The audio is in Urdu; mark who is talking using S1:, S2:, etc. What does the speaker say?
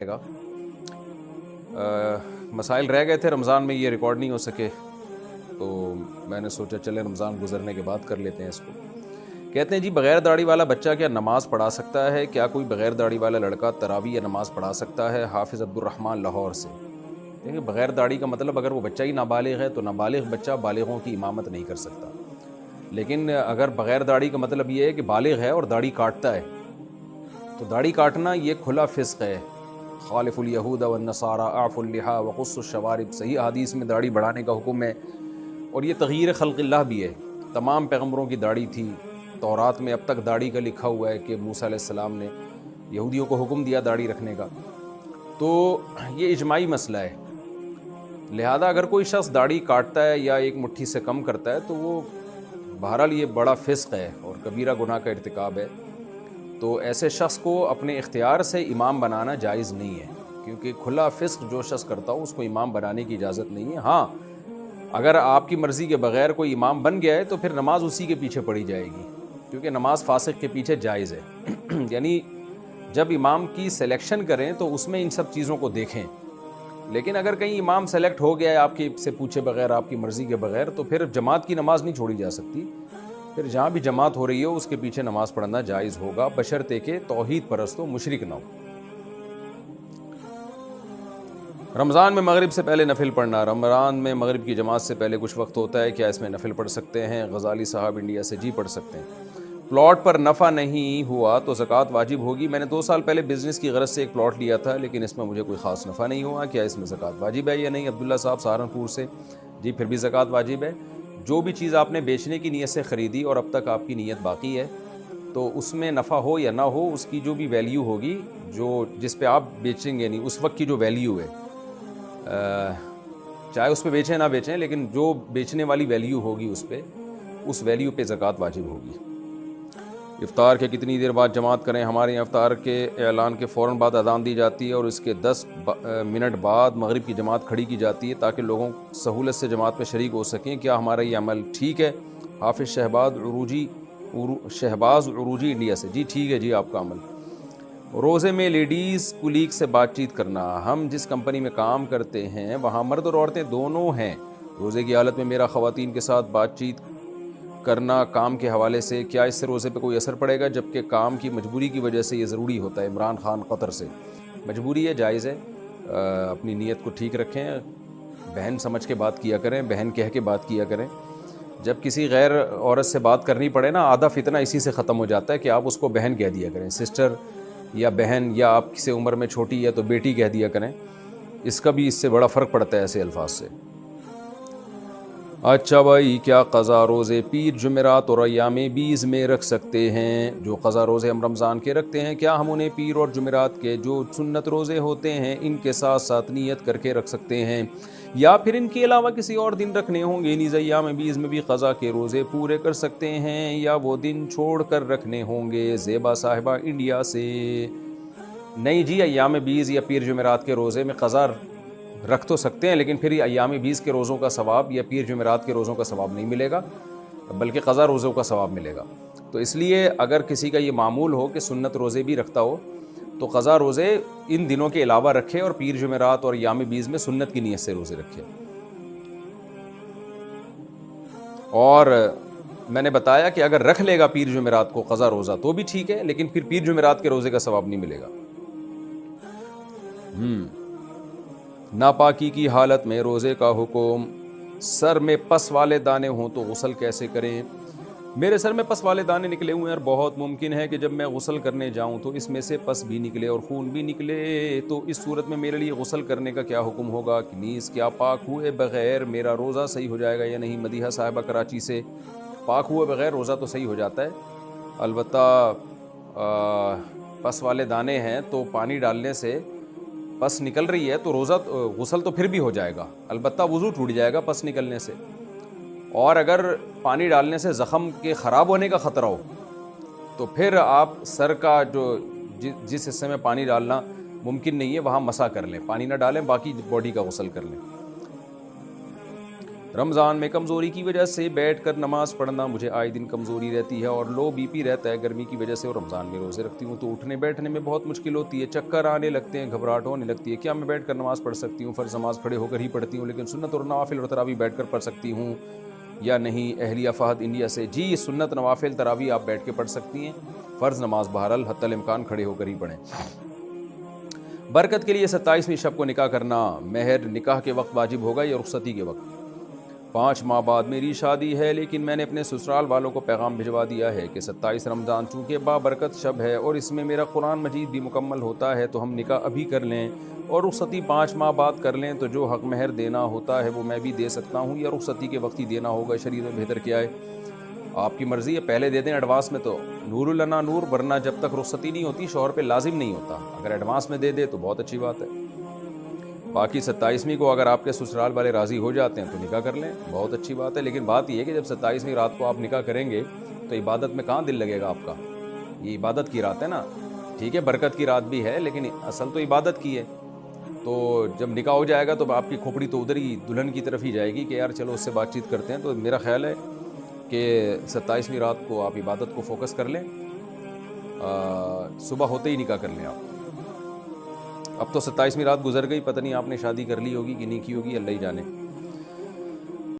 S1: گا مسائل رہ گئے تھے رمضان میں، یہ ریکارڈ نہیں ہو سکے تو میں نے سوچا چلے رمضان گزرنے کے بعد کر لیتے ہیں اس کو۔ کہتے ہیں جی بغیر داڑھی والا بچہ کیا نماز پڑھا سکتا ہے؟ کیا کوئی بغیر داڑھی والا لڑکا تراویح یا نماز پڑھا سکتا ہے؟ حافظ عبد الرحمن لاہور سے۔ دیکھیں بغیر داڑھی کا مطلب اگر وہ بچہ ہی نابالغ ہے تو نابالغ بچہ بالغوں کی امامت نہیں کر سکتا، لیکن اگر بغیر داڑھی کا مطلب یہ ہے کہ بالغ ہے اور داڑھی کاٹتا ہے تو داڑھی کاٹنا یہ کھلا فسق ہے۔ خالف الیہود والنصارى اعفوا اللحى وقصوا الشوارب، صحیح حدیث میں داڑھی بڑھانے کا حکم ہے، اور یہ تغییر خلق اللہ بھی ہے۔ تمام پیغمبروں کی داڑھی تھی، تورات میں اب تک داڑھی کا لکھا ہوا ہے کہ موسیٰ علیہ السلام نے یہودیوں کو حکم دیا داڑھی رکھنے کا، تو یہ اجماعی مسئلہ ہے۔ لہذا اگر کوئی شخص داڑھی کاٹتا ہے یا ایک مٹھی سے کم کرتا ہے تو وہ بہرحال یہ بڑا فسق ہے اور کبیرہ گناہ کا ارتکاب ہے، تو ایسے شخص کو اپنے اختیار سے امام بنانا جائز نہیں ہے، کیونکہ کھلا فسق جو شخص کرتا ہو اس کو امام بنانے کی اجازت نہیں ہے۔ ہاں اگر آپ کی مرضی کے بغیر کوئی امام بن گیا ہے تو پھر نماز اسی کے پیچھے پڑھی جائے گی، کیونکہ نماز فاسق کے پیچھے جائز ہے۔ یعنی جب امام کی سلیکشن کریں تو اس میں ان سب چیزوں کو دیکھیں، لیکن اگر کہیں امام سلیکٹ ہو گیا ہے آپ کی سے پوچھے بغیر، آپ کی مرضی کے بغیر، تو پھر جماعت کی نماز نہیں چھوڑی جا سکتی، پھر جہاں بھی جماعت ہو رہی ہو اس کے پیچھے نماز پڑھنا جائز ہوگا، بشرطے کہ توحید پرست ہو، مشرک نہ ہو۔ رمضان میں مغرب سے پہلے نفل پڑھنا، رمضان میں مغرب کی جماعت سے پہلے کچھ وقت ہوتا ہے، کیا اس میں نفل پڑھ سکتے ہیں؟ غزالی صاحب انڈیا سے، جی پڑھ سکتے ہیں۔ پلاٹ پر نفع نہیں ہوا تو زکوٰۃ واجب ہوگی؟ میں نے 2 سال پہلے بزنس کی غرض سے ایک پلاٹ لیا تھا لیکن اس میں مجھے کوئی خاص نفع نہیں ہوا، کیا اس میں زکوٰۃ واجب ہے یا نہیں؟ عبداللہ صاحب سہارنپور سے، جی پھر بھی زکوٰۃ واجب ہے۔ جو بھی چیز آپ نے بیچنے کی نیت سے خریدی اور اب تک آپ کی نیت باقی ہے تو اس میں نفع ہو یا نہ ہو، اس کی جو بھی ویلیو ہوگی، جو جس پہ آپ بیچیں گے، نہیں اس وقت کی جو ویلیو ہے، چاہے اس پہ بیچیں نہ بیچیں، لیکن جو بیچنے والی ویلیو ہوگی اس پہ، اس ویلیو پہ زکوٰۃ واجب ہوگی۔ افطار کے کتنی دیر بعد جماعت کریں؟ ہمارے یہاں افطار کے اعلان کے فوراً بعد اذان دی جاتی ہے اور اس کے 10 منٹ بعد مغرب کی جماعت کھڑی کی جاتی ہے تاکہ لوگوں سہولت سے جماعت میں شریک ہو سکیں، کیا ہمارا یہ عمل ٹھیک ہے؟ حافظ شہباز عروجی انڈیا سے، جی ٹھیک ہے جی آپ کا عمل۔ روزے میں لیڈیز کولیگ سے بات چیت کرنا، ہم جس کمپنی میں کام کرتے ہیں وہاں مرد اور عورتیں دونوں ہیں، روزے کی حالت میں میرا خواتین کے ساتھ بات چیت کرنا کام کے حوالے سے، کیا اس سے روزے پہ کوئی اثر پڑے گا جبکہ کام کی مجبوری کی وجہ سے یہ ضروری ہوتا ہے؟ عمران خان قطر سے، مجبوری ہے، جائز ہے، اپنی نیت کو ٹھیک رکھیں، بہن سمجھ کے بات کیا کریں، بہن کہہ کے بات کیا کریں۔ جب کسی غیر عورت سے بات کرنی پڑے نا، آدھا فتنہ اسی سے ختم ہو جاتا ہے کہ آپ اس کو بہن کہہ دیا کریں، سسٹر یا بہن، یا آپ سے عمر میں چھوٹی ہے تو بیٹی کہہ دیا کریں، اس کا بھی اس سے بڑا فرق پڑتا ہے ایسے الفاظ سے۔ اچھا بھائی، کیا قضا روزے پیر جمعرات اور ایام بیز میں رکھ سکتے ہیں؟ جو قضا روزے ہم رمضان کے رکھتے ہیں کیا ہم انہیں پیر اور جمعرات کے جو سنت روزے ہوتے ہیں ان کے ساتھ ساتھ نیت کر کے رکھ سکتے ہیں، یا پھر ان کے علاوہ کسی اور دن رکھنے ہوں گے؟ نیز ایام بیز میں بھی قضا کے روزے پورے کر سکتے ہیں یا وہ دن چھوڑ کر رکھنے ہوں گے؟ زیبا صاحبہ انڈیا سے، نہیں جی، ایام بیز یا پیر جمعرات کے روزے میں قضا رکھ تو سکتے ہیں لیکن پھر ایام بیز کے روزوں کا ثواب یا پیر جمعرات کے روزوں کا ثواب نہیں ملے گا، بلکہ قضا روزوں کا ثواب ملے گا۔ تو اس لیے اگر کسی کا یہ معمول ہو کہ سنت روزے بھی رکھتا ہو تو قضا روزے ان دنوں کے علاوہ رکھے اور پیر جمعرات اور ایام بیز میں سنت کی نیت سے روزے رکھے۔ اور میں نے بتایا کہ اگر رکھ لے گا پیر جمعرات کو قضا روزہ تو بھی ٹھیک ہے، لیکن پھر پیر جمعرات کے روزے کا ثواب نہیں ملے گا۔ ناپاکی کی حالت میں روزے کا حکم، سر میں پس والے دانے ہوں تو غسل کیسے کریں؟ میرے سر میں پس والے دانے نکلے ہوئے ہیں اور بہت ممکن ہے کہ جب میں غسل کرنے جاؤں تو اس میں سے پس بھی نکلے اور خون بھی نکلے، تو اس صورت میں میرے لیے غسل کرنے کا کیا حکم ہوگا؟ نیز کیا پاک ہوئے بغیر میرا روزہ صحیح ہو جائے گا یا نہیں؟ مدیحہ صاحبہ کراچی سے، پاک ہوئے بغیر روزہ تو صحیح ہو جاتا ہے، البتہ پس والے دانے ہیں تو پانی ڈالنے سے پس نکل رہی ہے تو روزہ غسل تو پھر بھی ہو جائے گا، البتہ وضو ٹوٹ جائے گا پس نکلنے سے، اور اگر پانی ڈالنے سے زخم کے خراب ہونے کا خطرہ ہو تو پھر آپ سر کا جو جس حصے میں پانی ڈالنا ممکن نہیں ہے وہاں مسح کر لیں، پانی نہ ڈالیں، باقی باڈی کا غسل کر لیں۔ رمضان میں کمزوری کی وجہ سے بیٹھ کر نماز پڑھنا مجھے آئے دن کمزوری رہتی ہے اور لو بی پی رہتا ہے گرمی کی وجہ سے، اور رمضان میں روزے رکھتی ہوں تو اٹھنے بیٹھنے میں بہت مشکل ہوتی ہے، چکر آنے لگتے ہیں، گھبراہٹ ہونے لگتی ہے، کیا میں بیٹھ کر نماز پڑھ سکتی ہوں؟ فرض نماز کھڑے ہو کر ہی پڑھتی ہوں، لیکن سنت اور نوافل اور تراویح بیٹھ کر پڑھ سکتی ہوں یا نہیں؟ اہلیہ فہد انڈیا سے، جی سنت نوافل تراویح آپ بیٹھ کے پڑھ سکتی ہیں، فرض نماز بہرحال حتی الامکان کھڑے ہو کر ہی پڑھیں۔ برکت کے لیے 27ویں شب کو نکاح کرنا مہر نکاح کے وقت واجب ہوگا یا رخصتی کے وقت؟ 5 ماہ بعد میری شادی ہے، لیکن میں نے اپنے سسرال والوں کو پیغام بھجوا دیا ہے کہ 27 رمضان چونکہ بابرکت شب ہے اور اس میں میرا قرآن مجید بھی مکمل ہوتا ہے تو ہم نکاح ابھی کر لیں اور رخصتی 5 ماہ بعد کر لیں، تو جو حق مہر دینا ہوتا ہے وہ میں بھی دے سکتا ہوں یا رخصتی کے وقت ہی دینا ہوگا؟ شریعت میں بہتر کیا ہے؟ آپ کی مرضی ہے، پہلے دے دیں ایڈوانس میں تو نور لنا نور، ورنہ جب تک رخصتی نہیں ہوتی شوہر پہ لازم نہیں ہوتا، اگر ایڈوانس میں دے دے تو بہت اچھی بات ہے۔ باقی 27ویں کو اگر آپ کے سسرال والے راضی ہو جاتے ہیں تو نکاح کر لیں، بہت اچھی بات ہے، لیکن بات یہ ہے کہ جب 27ویں رات کو آپ نکاح کریں گے تو عبادت میں کہاں دل لگے گا آپ کا؟ یہ عبادت کی رات ہے نا، ٹھیک ہے برکت کی رات بھی ہے لیکن اصل تو عبادت کی ہے، تو جب نکاح ہو جائے گا تو آپ کی کھوپڑی تو ادھر ہی دلہن کی طرف ہی جائے گی کہ یار چلو اس سے بات چیت کرتے ہیں، تو میرا خیال ہے کہ 27ویں رات کو آپ عبادت کو فوکس کر لیں، صبح ہوتے ہی نکاح کر لیں آپ۔ اب تو 27ویں رات گزر گئی، پتہ نہیں آپ نے شادی کر لی ہوگی کہ نہیں کی ہوگی، اللہ ہی جانے۔